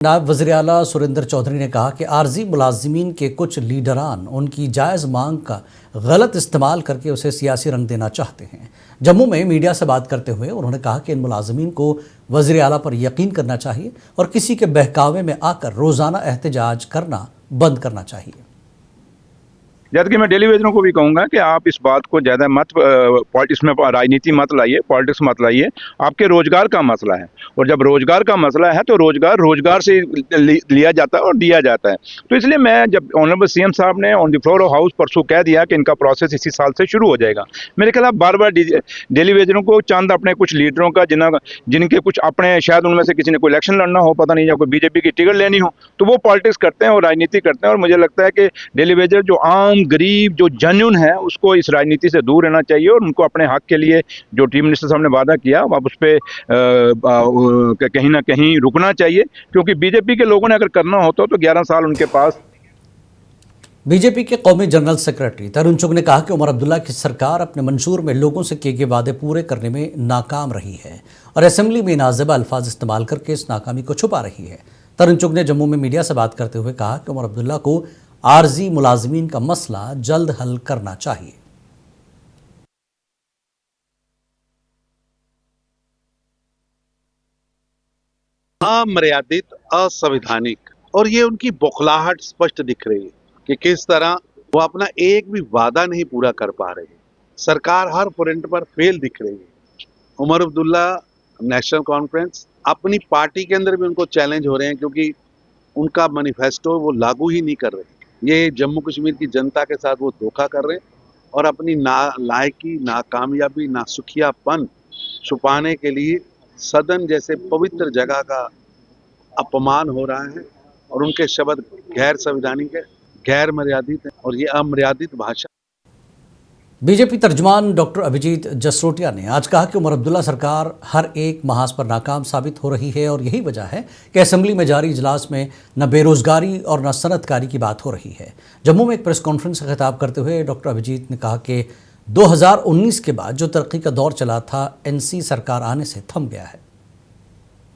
नायब वज़ीर आला सुरेंद्र चौधरी ने कहा कि आर्जी मुलाजिमीन के कुछ लीडरान उनकी जायज़ मांग का गलत इस्तेमाल करके उसे सियासी रंग देना चाहते हैं। जम्मू में मीडिया से बात करते हुए उन्होंने कहा कि इन मुलाजिमीन को वज़ीर आला पर यकीन करना चाहिए और किसी के बहकावे में आकर रोज़ाना एहतजाज करना बंद करना चाहिए। जबकि मैं टेलीविजनों को भी कहूंगा कि आप इस बात को ज़्यादा मत इसमें राजनीति मत लाइए, पॉलिटिक्स मत लाइए। आपके रोजगार का मसला है और जब रोजगार का मसला है तो रोजगार से लिया जाता है और दिया जाता है। तो इसलिए मैं जब ऑनरेबल सीएम साहब ने on the floor of house परसों कह दिया कि इनका प्रोसेस इसी साल से शुरू हो जाएगा, मेरे ख्याल बार बार टेलीविजनों को चंद अपने कुछ लीडरों का जिनके कुछ अपने शायद उनमें से किसी ने कोई इलेक्शन लड़ना हो, पता नहीं, या कोई बीजेपी की टिकट लेनी हो, तो वो पॉलिटिक्स करते हैं और राजनीति करते हैं। और मुझे लगता है कि टेलीविजन जो आम गरीब जो जेन्युइन है उसको इस राजनीति से दूर रहना चाहिए और उनको अपने हक के लिए जो चीफ मिनिस्टर साहब ने वादा किया अब उस पर कहीं ना कहीं रुकना चाहिए, क्योंकि बीजेपी के लोगों ने अगर करना होता तो 11 साल उनके पास। बीजेपी के कौमी जनरल सेक्रेटरी तरुण चुग ने कहा कि उमर अब्दुल्ला की सरकार अपने मंशूर में लोगों से किए गए वादे पूरे करने में नाकाम रही है और असेंबली में नाज़ेबा अल्फाज इस्तेमाल करके इस नाकामी को छुपा रही है। तरुण चुग ने जम्मू में मीडिया से बात करते हुए कहा कि उमर अब्दुल्ला को आर्जी मुलाजिमीन का मसला जल्द हल करना चाहिए। अमर्यादित, असंवैधानिक, और ये उनकी बौखलाहट स्पष्ट दिख रही है कि किस तरह वो अपना एक भी वादा नहीं पूरा कर पा रहे हैं। सरकार हर फ्रंट पर फेल दिख रही है। उमर अब्दुल्ला नेशनल कॉन्फ्रेंस अपनी पार्टी के अंदर भी उनको चैलेंज हो रहे हैं क्योंकि उनका मैनिफेस्टो वो लागू ही नहीं कर रहे। ये जम्मू कश्मीर की जनता के साथ वो धोखा कर रहे हैं और अपनी नालायकी, नाकामयाबी, नासुखियापन छुपाने के लिए सदन जैसे पवित्र जगह का अपमान हो रहा है और उनके शब्द गैर संवैधानिक है, गैर मर्यादित है और ये अमर्यादित भाषा। बीजेपी तर्जुमान डॉक्टर अभिजीत जसरोटिया ने आज कहा कि उमर अब्दुल्ला सरकार हर एक महाज पर नाकाम साबित हो रही है और यही वजह है कि असेंबली में जारी इजलास में न बेरोजगारी और न सनतकारी की बात हो रही है। जम्मू में एक प्रेस कॉन्फ्रेंस से खिताब करते हुए डॉक्टर अभिजीत ने कहा कि 2019 के बाद जो तरक्की का दौर चला था एनसी सरकार आने से थम गया है।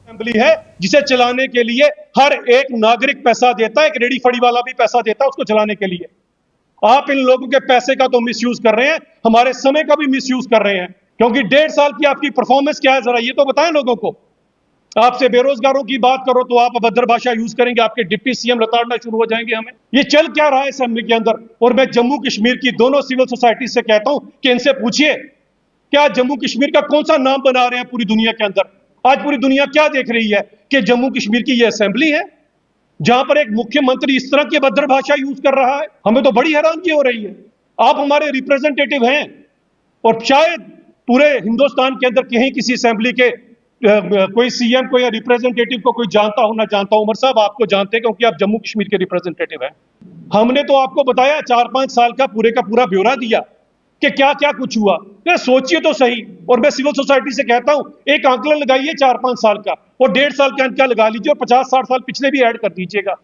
असेंबली है जिसे चलाने के लिए हर एक नागरिक पैसा देता है, एक रेडी फड़ी वाला भी पैसा देता है उसको चलाने के लिए। आप इन लोगों के पैसे का तो मिसयूज कर रहे हैं, हमारे समय का भी मिसयूज कर रहे हैं, क्योंकि 1.5 साल की आपकी परफॉर्मेंस क्या है जरा ये तो बताएं लोगों को। आपसे बेरोजगारों की बात करो तो आप अभद्र भाषा यूज करेंगे, आपके डिप्टी सीएम लताड़ना शुरू हो जाएंगे हमें। ये चल क्या रहा है असेंबली के अंदर। और मैं जम्मू कश्मीर की दोनों सिविल सोसाइटी से कहता हूं कि इनसे पूछिए क्या जम्मू कश्मीर का कौन सा नाम बना रहे हैं पूरी दुनिया के अंदर। आज पूरी दुनिया क्या देख रही है कि जम्मू कश्मीर की यह असेंबली है जहां पर एक मुख्यमंत्री इस तरह की अभद्र भाषा यूज कर रहा है। हमें तो बड़ी हैरानगी हो रही है। आप हमारे रिप्रेजेंटेटिव हैं और शायद पूरे हिंदुस्तान के अंदर कहीं किसी असेंबली के कोई सीएम को या रिप्रेजेंटेटिव को कोई जानता हो ना जानता हो। उमर साहब आपको जानते हैं क्योंकि आप जम्मू कश्मीर के रिप्रेजेंटेटिव हैं। हमने तो आपको बताया 4-5 साल का पूरा ब्यौरा दिया कि क्या क्या कुछ हुआ। मैं सोचिए तो सही। और मैं सिविल सोसाइटी से कहता हूं एक आंकलन लगाइए 4-5 साल का और 1.5 साल का अंक लगा लीजिए और 50-60 साल पिछले भी ऐड कर दीजिएगा।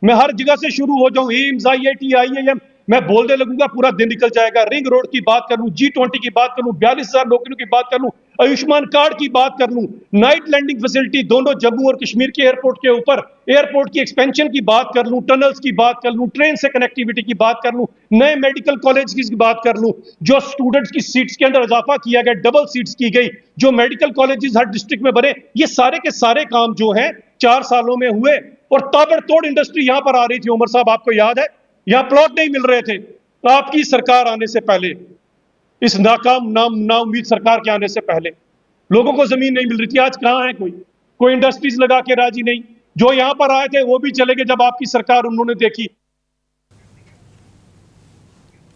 मैं हर जगह से शुरू हो जाऊं, एम्स, IIT, IIM, मैं बोलने लगूंगा पूरा दिन निकल जाएगा। रिंग रोड की बात कर लूं, G20 की बात कर लूं, 42,000 नौकरियों की बात कर लूं, आयुष्मान कार्ड की बात कर लूं, नाइट लैंडिंग फैसिलिटी दोनों जम्मू और कश्मीर के एयरपोर्ट के ऊपर, एयरपोर्ट की एक्सपेंशन की बात कर लूं, टनल्स की बात कर लूं, ट्रेन से कनेक्टिविटी की बात कर लूं, नए मेडिकल कॉलेज की बात कर लूं, जो स्टूडेंट्स की सीट्स के अंदर इजाफा किया गया, डबल सीट्स की गई, जो मेडिकल कॉलेजेस हर डिस्ट्रिक्ट में बने, ये सारे के सारे काम जो है 4 सालों में हुए। और ताबड़तोड़ इंडस्ट्री यहां पर आ रही थी। उमर साहब आपको याद है यहां प्लॉट नहीं मिल रहे थे आपकी सरकार आने से पहले। इस नाकाम नाउम्मीद सरकार के आने से पहले लोगों को जमीन नहीं मिल रही थी। आज कहां है कोई इंडस्ट्रीज लगा के राजी नहीं। जो यहां पर आए थे वो भी चले गए जब आपकी सरकार उन्होंने देखी।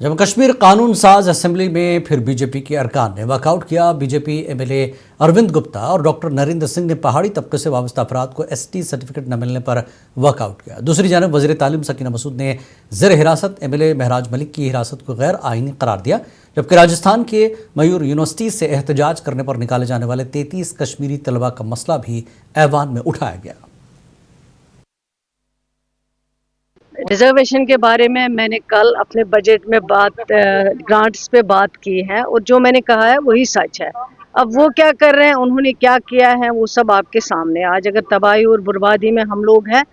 जम्मू कश्मीर कानून साज असेंबली में फिर बीजेपी के अरकान ने वॉकआउट किया। बीजेपी MLA अरविंद गुप्ता और डॉक्टर नरेंद्र सिंह ने पहाड़ी तबके से वाबस्ता अफराद को ST सर्टिफिकेट न मिलने पर वॉकआउट किया। दूसरी जानब वज़ीर तालीम सकीना मसूद ने ज़ेर हिरासत MLA महराज मलिक की हिरासत को गैर आइनी करार दिया, जबकि राजस्थान के मयूर यूनिवर्सिटी से एहतजाज करने पर निकाले जाने वाले 33 कश्मीरी तलबा का मसला भी ऐवान में उठाया गया। रिजर्वेशन के बारे में मैंने कल अपने बजट में ग्रांट्स पे बात की है और जो मैंने कहा है वही सच है। अब वो क्या कर रहे हैं, उन्होंने क्या किया है, वो सब आपके सामने। आज अगर तबाही और बर्बादी में हम लोग हैं,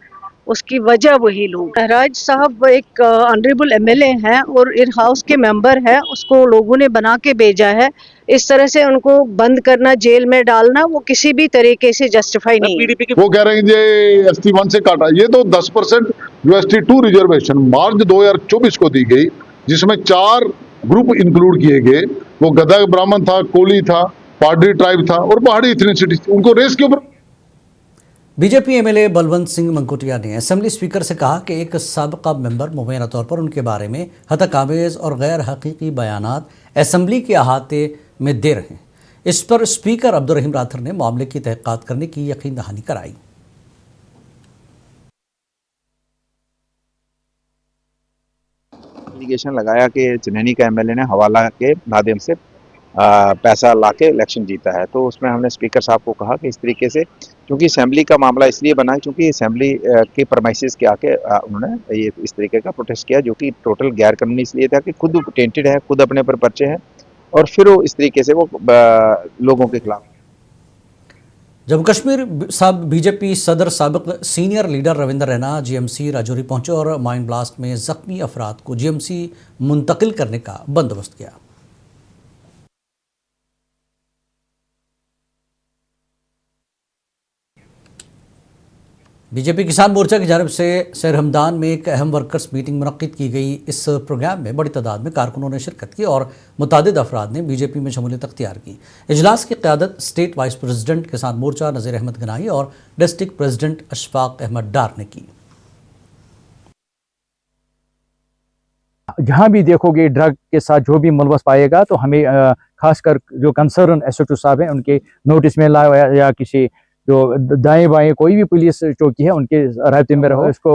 उसकी वजह वही लोग। महराज साहब एक ऑनरेबल एमएलए हैं और इन हाउस के मेंबर हैं, उसको लोगों ने बना के भेजा है। इस तरह से उनको बंद करना, जेल में डालना, वो किसी भी तरीके से जस्टिफाई नहीं है। वो कह रहे हैं ये ST1 से काटा। ये तो 10% जो ST2 रिजर्वेशन मार्च 2024 को दी गई, जिसमें 4 ग्रुप इंक्लूड किए गए। वो गधा ब्राह्मण था, कोली था, पाडरी ट्राइब था और पहाड़ी एथनिसिटी। उनको रेस के ऊपर बीजेपी एमएलए बलवंत सिंह मंकोटिया ने असेंबली स्पीकर से कहा कि एक साबिका मेंबर मुबैना तौर पर उनके बारे में हतकामेज और गैर हकीकी बयानात असेंबली के अहाते में दे रहे हैं। इस पर स्पीकर अब्दुर्रहीम राथर ने मामले की तहकीकात करने की यकीन दहानी कराई। एलिगेशन लगाया कि चनैनी का एमएलए ने हवाला के माध्यम से पैसा लाके इलेक्शन जीता है, तो उसमें हमने स्पीकर साहब को कहा कि इस तरीके से, क्योंकि असेंबली का मामला इसलिए बना है क्योंकि असेंबली के परमाइसिस के आके उन्होंने ये इस तरीके का प्रोटेस्ट किया, जो कि टोटल गैर कानूनी इसलिए था कि खुद टेंटेड है, खुद अपने पर पर्चे हैं और फिर वो इस तरीके से वो लोगों के खिलाफ। जम्मू कश्मीर सब बीजेपी सदर साबिक senior leader Ravinder Raina GMC Rajouri पहुंचे और माइन ब्लास्ट में जख्मी अफराद को जीएमसी मुंतकिल करने का बंदोबस्त किया। बीजेपी किसान मोर्चा की जानिब से शहर हमदान में एक अहम वर्कर्स मीटिंग मुनक्किद की गई। इस प्रोग्राम में बड़ी तादाद में कारकुनों ने शिरकत की और मुतादिद अफराद ने बीजेपी में शमूलियत अख्तियार की। इजलास की क़यादत स्टेट वाइस प्रेसिडेंट किसान मोर्चा नज़ीर अहमद गनाई और डिस्ट्रिक्ट प्रेसिडेंट अशफाक अहमद डार ने की। जहाँ भी देखोगे ड्रग के साथ जो भी मुलवस पाएगा तो हमें खासकर जो कंसर्न SHO साहब हैं उनके नोटिस में लाया या किसी जो दाएं बाएं कोई भी पुलिस चौकी है उनके रायते में रहो। इसको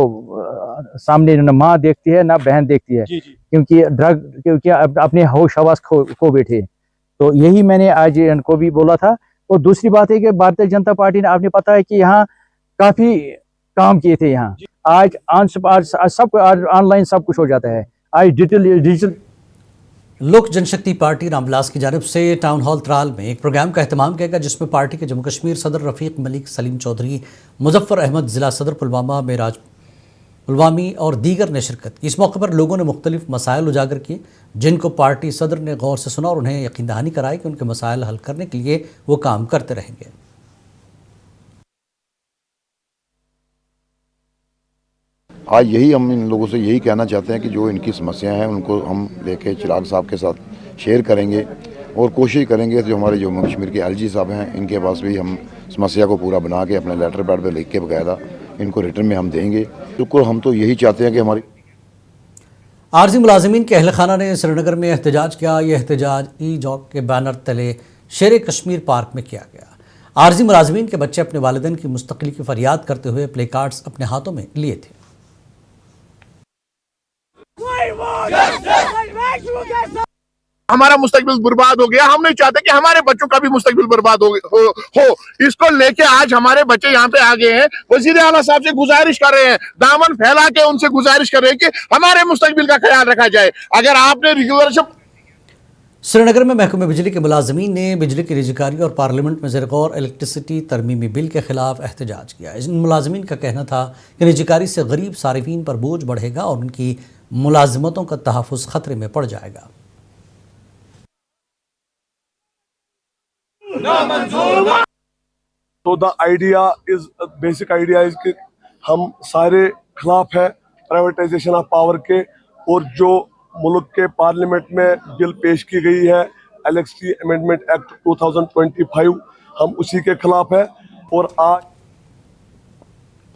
सामने न माँ देखती है ना बहन देखती है, क्योंकि अपने होश हवास खो बैठे। तो यही मैंने आज इनको भी बोला था। और दूसरी बात है कि भारतीय जनता पार्टी ने, आपने पता है कि यहाँ काफी काम किए थे। यहाँ आज सब ऑनलाइन सब कुछ हो जाता है। आज डिजिटल लोक जनशक्ति पार्टी रामविलास की जानिब से टाउन हॉल त्राल में एक प्रोग्राम का एहतमाम किया गया, जिसमें पार्टी के जम्मू कश्मीर सदर रफ़ीक मलिक, सलीम चौधरी, मुजफ्फर अहमद, ज़िला सदर पुलवामा, मेराज पुलवामी और दीगर ने शिरकत की। इस मौके पर लोगों ने मुख्तलिफ मसाइल उजागर किए, जिनको पार्टी सदर ने गौर से सुना और उन्हें यकीन दहानी कराई कि उनके मसाइल हल करने के लिए वो काम करते रहेंगे। आज यही हम इन लोगों से यही कहना चाहते हैं कि जो इनकी समस्याएं हैं उनको हम लेके चिराग साहब के साथ शेयर करेंगे और कोशिश करेंगे जो हमारे जम्मू कश्मीर के LG साहब हैं इनके पास भी हम समस्या को पूरा बना के अपने लेटर पैड पे लिख के बकायदा इनको रिटर्न में हम देंगे। बिल्कुल हम तो यही चाहते हैं कि हमारी आरजी मुलाजिमीन के अहल खाना ने श्रीनगर में एहतजाज किया। यह एहतजाज ई-जॉब के बैनर तले शेर कश्मीर पार्क में किया गया। आरजी मुलाजिमीन के बच्चे अपने वालिदैन की मुस्तकिली की फरियाद करते हुए प्ले कार्ड्स अपने हाथों में लिए थे। हमारा मुस्तकबिल बर्बाद हो गया। हम नहीं चाहते कि हमारे बच्चों का भी मुस्तकबिल बर्बाद हो। इसको लेके आज हमारे बच्चे यहाँ पे आ गए हैं। वजीर आला साहब से गुजारिश कर रहे हैं, दामन फैला के उनसे गुजारिश कर रहे हैं कि हमारे मुस्तकबिल का ख्याल रखा जाए। अगर आपने रेगुलेशन श्रीनगर में महकमे बिजली के मुलाजमीन ने बिजली की रिजकारी और पार्लियामेंट में ज़ेर-गौर इलेक्ट्रिसिटी तरमीमी बिल के खिलाफ एहतजाज किया। इन मुलाजमीन का कहना था कि रिजकारी से गरीब सारिफीन पर बोझ बढ़ेगा और उनकी मुलाजमतों का तहफ़्फ़ुज़ खतरे में पड़ जाएगा। तो the idea is, basic idea is कि हम सारे खिलाफ है प्राइवेटाइजेशन ऑफ पावर के, और जो मुल्क के पार्लियामेंट में बिल पेश की गई है इलेक्ट्रिसिटी अमेंडमेंट एक्ट 2025, हम उसी के खिलाफ है। और आज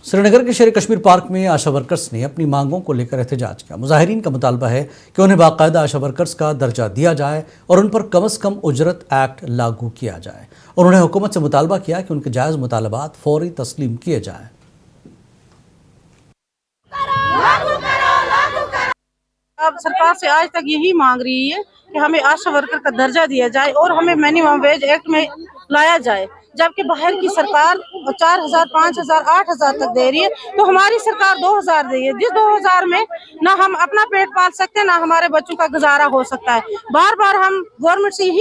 श्रीनगर के शेर कश्मीर पार्क में आशा वर्कर्स ने अपनी मांगों को लेकर एहतजाज किया। मुजाहिरीन का मुतालबा है कि उन्हें बाकायदा आशा वर्कर्स का दर्जा दिया जाए और उन पर कम से कम उजरत एक्ट लागू किया जाए। उन्होंने हुकूमत से मुतालबा किया कि उनके जायज़ मुतालबात फौरी तस्लीम किए जाएँ। अब सरकार से आज तक यही मांग रही है कि हमें आशा वर्कर का दर्जा दिया जाए और हमें मिनिमम वेज एक्ट में लाया जाए, जबकि बाहर की सरकार 4,000, 5,000, 8,000 तक दे रही है, तो हमारी सरकार 2,000 दे रही है, जिस 2,000 में ना हम अपना पेट पाल सकते हैं, ना हमारे बच्चों का गुजारा हो सकता है। बार बार हम गवर्नमेंट से यही